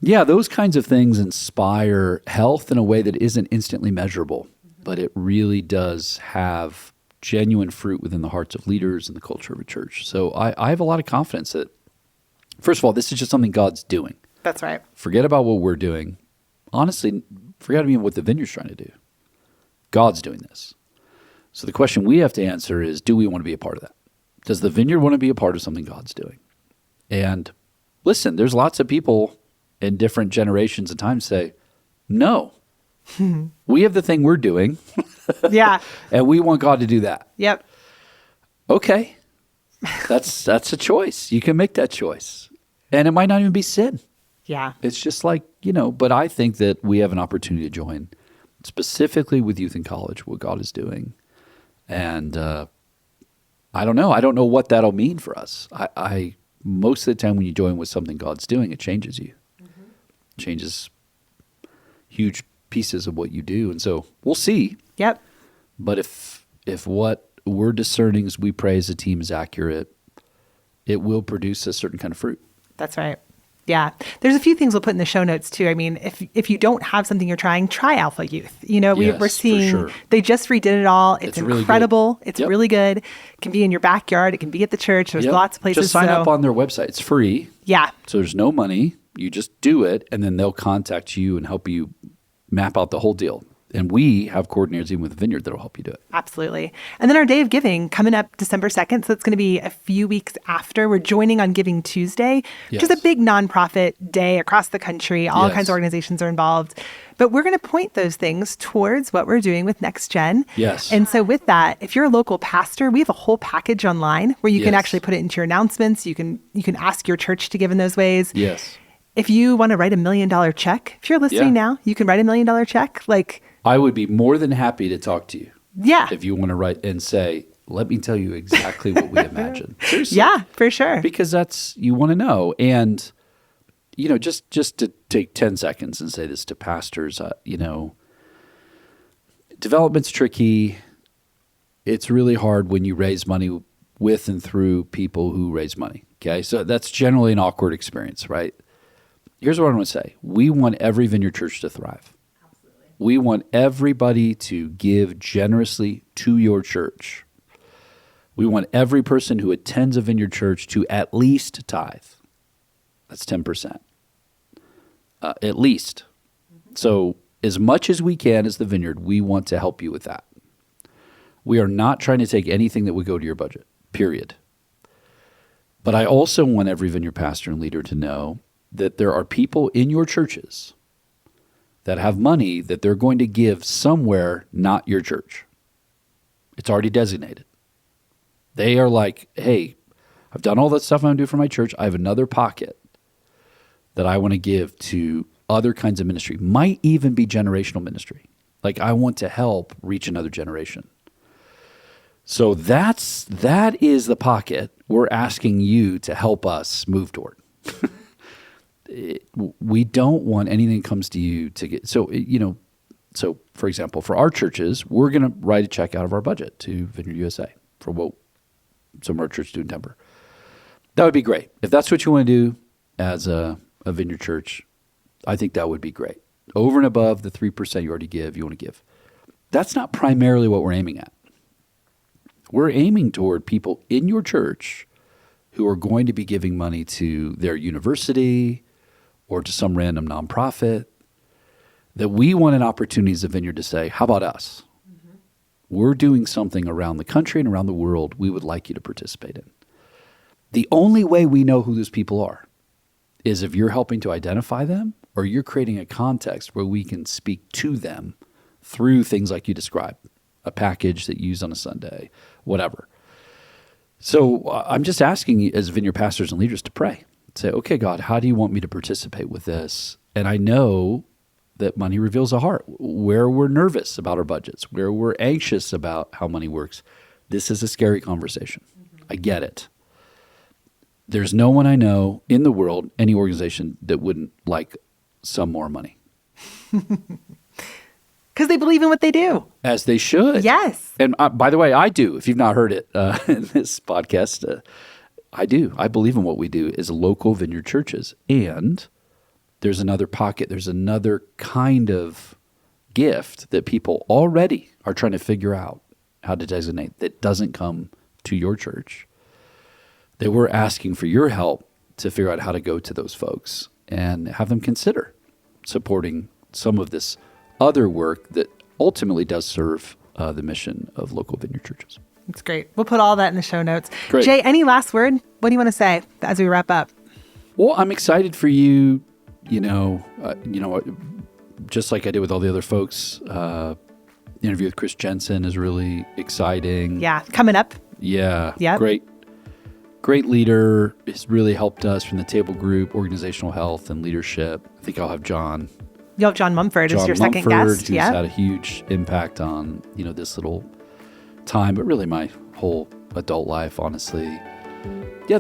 yeah, those kinds of things inspire health in a way that isn't instantly measurable, but it really does have genuine fruit within the hearts of leaders and the culture of a church. So I have a lot of confidence that, first of all, this is just something God's doing. That's right. Forget about what we're doing. Honestly, forget even what the Vineyard's trying to do. God's doing this. So the question we have to answer is, do we want to be a part of that? Does the Vineyard want to be a part of something God's doing? And listen, there's lots of people in different generations and times say, no, we have the thing we're doing. Yeah. And we want God to do that. Yep. Okay. That's a choice. You can make that choice. And it might not even be sin. Yeah. It's just like, but I think that we have an opportunity to join specifically with youth in college, what God is doing. And I don't know. I don't know what that'll mean for us. I most of the time when you join with something God's doing, it changes you. Changes huge pieces of what you do. And so we'll see. Yep. But if what we're discerning as we pray as a team is accurate, it will produce a certain kind of fruit. That's right. Yeah. There's a few things we'll put in the show notes too. I mean, if you don't have something you're trying, try Alpha Youth. We're seeing they just redid it all. It's incredible. Really it's really good. It can be in your backyard. It can be at the church. There's lots of places. Just sign up on their website. It's free. Yeah. So there's no money. You just do it, and then they'll contact you and help you map out the whole deal. And we have coordinators even with Vineyard that will help you do it. Absolutely. And then our Day of Giving coming up December 2nd. So it's going to be a few weeks after. We're joining on Giving Tuesday, which is a big nonprofit day across the country. All kinds of organizations are involved. But we're going to point those things towards what we're doing with Next Gen. Yes. And so with that, if you're a local pastor, we have a whole package online where you can actually put it into your announcements. You can ask your church to give in those ways. Yes. If you want to write $1 million check, if you're listening now, you can write $1 million check. I would be more than happy to talk to you. Yeah. If you want to write and say, let me tell you exactly what we imagine. Seriously. Yeah, for sure. Because you want to know. And, just to take 10 seconds and say this to pastors, development's tricky. It's really hard when you raise money with and through people who raise money. Okay. So that's generally an awkward experience, right? Here's what I want to say. We want every Vineyard Church to thrive. Absolutely. We want everybody to give generously to your church. We want every person who attends a Vineyard Church to at least tithe. That's 10%. At least. So as much as we can as the Vineyard, we want to help you with that. We are not trying to take anything that would go to your budget, period. But I also want every Vineyard pastor and leader to know that there are people in your churches that have money that they're going to give somewhere not your church. It's already designated. They are like, hey, I've done all that stuff I'm going to do for my church. I have another pocket that I want to give to other kinds of ministry. Might even be generational ministry. I want to help reach another generation. So that is the pocket we're asking you to help us move toward. We don't want anything that comes to you to get, so for example, for our churches, we're going to write a check out of our budget to Vineyard USA for what some of our churches do in Denver. That would be great. If that's what you want to do as a Vineyard church, I think that would be great. Over and above the 3% you already give, you want to give. That's not primarily what we're aiming at. We're aiming toward people in your church who are going to be giving money to their university or to some random nonprofit, that we want an opportunity as a Vineyard to say, how about us? Mm-hmm. We're doing something around the country and around the world we would like you to participate in. The only way we know who those people are is if you're helping to identify them or you're creating a context where we can speak to them through things like you described, a package that you use on a Sunday, whatever. So I'm just asking you as Vineyard pastors and leaders to pray. Say, okay, God, how do you want me to participate with this? And I know that money reveals a heart, where we're nervous about our budgets, where we're anxious about how money works. This is a scary conversation. Mm-hmm. I get it. There's no one I know in the world, any organization, that wouldn't like some more money. Because they believe in what they do. As they should. Yes. And by the way, I do. If you've not heard it in this podcast, I do. I believe in what we do as local Vineyard churches. And there's another pocket. There's another kind of gift that people already are trying to figure out how to designate that doesn't come to your church. That we're asking for your help to figure out how to go to those folks and have them consider supporting some of this other work that ultimately does serve the mission of local Vineyard churches. That's great. We'll put all that in the show notes. Great. Jay, any last word? What do you want to say as we wrap up? Well, I'm excited for you, just like I did with all the other folks. The interview with Chris Jensen is really exciting. Yeah, coming up. Yeah. Yep. Great leader. Has really helped us from the table group, organizational health and leadership. I think I'll have John. You'll have John Mumford as your second guest. Who's had a huge impact on, this little time, but really my whole adult life, honestly. Yeah,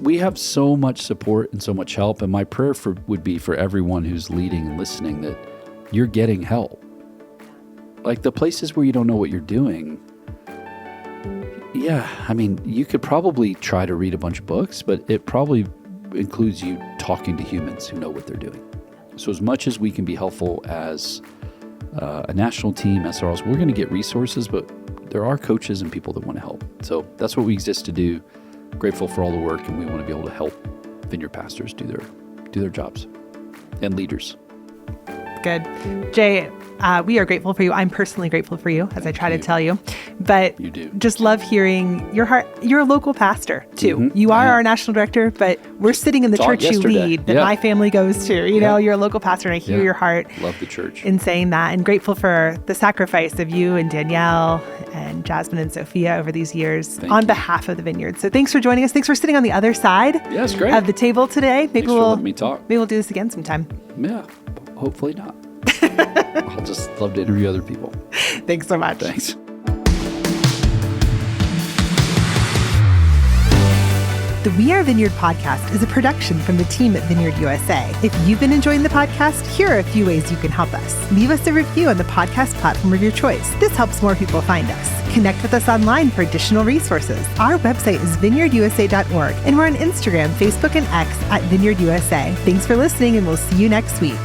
we have so much support and so much help. And my prayer would be for everyone who's leading and listening that you're getting help. Like the places where you don't know what you're doing. Yeah, I mean, you could probably try to read a bunch of books, but it probably includes you talking to humans who know what they're doing. So as much as we can be helpful as a national team, SRLs, we're going to get resources, but there are coaches and people that want to help. So that's what we exist to do. Grateful for all the work, and we want to be able to help Vineyard pastors do their jobs and leaders. Good. Jay, we are grateful for you. I'm personally grateful for you, as I try to tell you. But you do. Just love hearing your heart. You're a local pastor, too. Mm-hmm. You are our national director, but we're sitting in the church you lead that my family goes to. You know, you're a local pastor, and I hear your heart. Love the church. In saying that, and grateful for the sacrifice of you and Danielle and Jasmine and Sophia over these years on behalf of the Vineyard. So thanks for joining us. Thanks for sitting on the other side of the table today. Maybe for letting me talk. Maybe we'll do this again sometime. Yeah, hopefully not. I'll just love to interview other people. Thanks so much. Thanks. The We Are Vineyard podcast is a production from the team at Vineyard USA. If you've been enjoying the podcast, here are a few ways you can help us. Leave us a review on the podcast platform of your choice. This helps more people find us. Connect with us online for additional resources. Our website is vineyardusa.org, and we're on Instagram, Facebook, and X at Vineyard USA. Thanks for listening, and we'll see you next week.